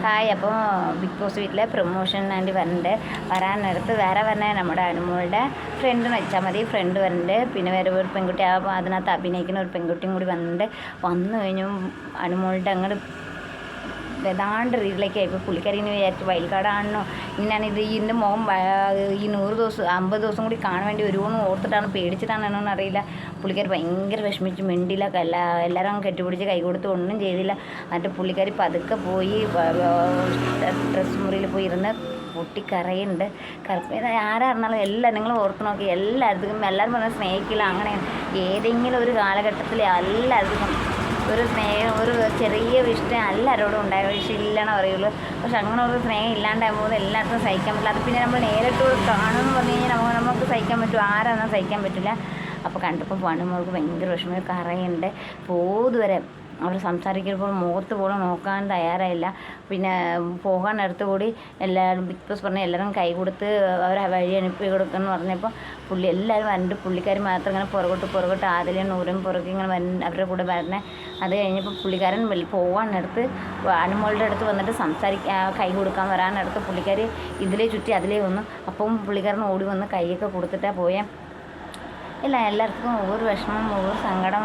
Hi. അപ്പോൾ big boss വീട്ടിലെ പ്രൊമോഷന് വേണ്ടി വരാനടുത്ത് വേറെ പറഞ്ഞ നമ്മുടെ അനുമോളുടെ ഫ്രണ്ടിന് വെച്ചാൽ മതി. ഫ്രണ്ട് വരുന്നുണ്ട്, പിന്നെ വേറെ ഒരു പെൺകുട്ടി അതിനകത്ത് അഭിനയിക്കുന്ന ഒരു പെൺകുട്ടിയും കൂടി വന്നു കഴിഞ്ഞു അനുമോളുടെ അങ്ങോട്ട് ഏതാണ്ട് രീതിയിലേക്ക് ഇപ്പോൾ പുള്ളിക്കാരിന്ന് വിചാരിച്ചു വയൽക്കാടാണോ ഇങ്ങനെയാണ് ഇത് ഇതിൻ്റെ മുഖം ഈ 100 ദിവസം 50 ദിവസം കൂടി കാണാൻ വേണ്ടി ഒരുവണ്ണം ഓർത്തിട്ടാണ് പേടിച്ചിട്ടാണെന്നോ അറിയില്ല. പുള്ളിക്കാരി ഭയങ്കര വിഷമിച്ച് മിണ്ടില്ല, എല്ലാവരും കെട്ടിപ്പിടിച്ച് കൈ കൊടുത്ത് ഒന്നും ചെയ്തില്ല. എന്നിട്ട് പുള്ളിക്കാരി പതുക്കെ പോയി ഡ്രസ്സ് മുറിയിൽ പോയി ഇരുന്ന് പൊട്ടിക്കരയുണ്ട്. ആരായിരുന്നാലും നിങ്ങൾ ഓർത്ത് നോക്കി എല്ലായിടത്തും എല്ലാവരും പറഞ്ഞാൽ സ്നേഹിക്കില്ല. അങ്ങനെ ഏതെങ്കിലും ഒരു കാലഘട്ടത്തിൽ എല്ലാവർക്കും ഒരു സ്നേഹം, ഒരു ചെറിയ ഇഷ്ടം എല്ലാവരോടും ഉണ്ടായ ഇഷ്ടമില്ലെന്ന് പറയുള്ളൂ. പക്ഷെ അങ്ങനെ ഒരു സ്നേഹം ഇല്ലാണ്ടാകുമ്പോൾ എല്ലായിടത്തും സഹിക്കാൻ പറ്റില്ല. അത് പിന്നെ നമ്മൾ നേരിട്ട് കാണുമെന്ന് പറഞ്ഞു കഴിഞ്ഞാൽ നമുക്ക് സഹിക്കാൻ പറ്റും, ആരാണെന്ന് സഹിക്കാൻ പറ്റില്ല. അപ്പോൾ കണ്ടപ്പോൾ പണുമോൾക്ക് ഭയങ്കര വിഷമം, കറയുണ്ട്. പോതുവരെ അവർ സംസാരിക്കുമ്പോൾ മുഖത്ത് പോലും നോക്കാൻ തയ്യാറായില്ല. പിന്നെ പോകാനടുത്ത് കൂടി എല്ലാവരും ബിഗ് ബോസ് പറഞ്ഞ് എല്ലാവരും കൈ കൊടുത്ത് അവരെ വഴി അനുപ്പി കൊടുക്കുമെന്ന് പറഞ്ഞപ്പോൾ എല്ലാവരും വന്നിട്ട് പുള്ളിക്കാർ മാത്രം ഇങ്ങനെ പുറകോട്ട് ആദിലും നൂറും പുറകെ ഇങ്ങനെ അവരുടെ കൂടെ വരണേ. അത് കഴിഞ്ഞപ്പോൾ പുള്ളിക്കാരൻ പോകാനടുത്ത് അനുമോളുടെ അടുത്ത് വന്നിട്ട് കൈ കൊടുക്കാൻ വരാനടുത്ത് പുള്ളിക്കാർ ഇതിലേ ചുറ്റി അതിലേ വന്നു. അപ്പം പുള്ളിക്കാരൻ ഓടി വന്ന് കൈയൊക്കെ കൊടുത്തിട്ടാണ് പോയേ. ഇല്ല, എല്ലാവർക്കും ഒவ்வொரு വിഷമം ഒவ்வொரு സങ്കടം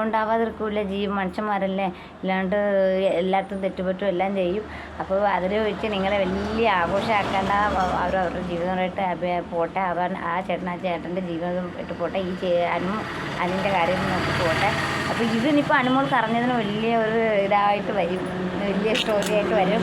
ഉണ്ടാവാതിരിക്കില്ല. മനുഷ്യന്മാരല്ലേ, ഇല്ലാണ്ട് എല്ലായിടത്തും തെറ്റുപറ്റും എല്ലാം ചെയ്യും. അപ്പോൾ അതിൽ വെച്ച് നിങ്ങളെ വലിയ ആഘോഷമാക്കേണ്ട. അവരവരുടെ ജീവിതമായിട്ട് പോട്ടെ. ആ ചേട്ടൻ്റെ ജീവിതമായിട്ട് പോട്ടെ. അനുവിൻ്റെ കാര്യം നോക്കി പോട്ടെ. അപ്പോൾ ഇതിനിപ്പോൾ അനുമോൾ പറഞ്ഞതിന് വലിയ ഒരു ഇതായിട്ട് വരും, വലിയ സ്റ്റോറിയായിട്ട് വരും.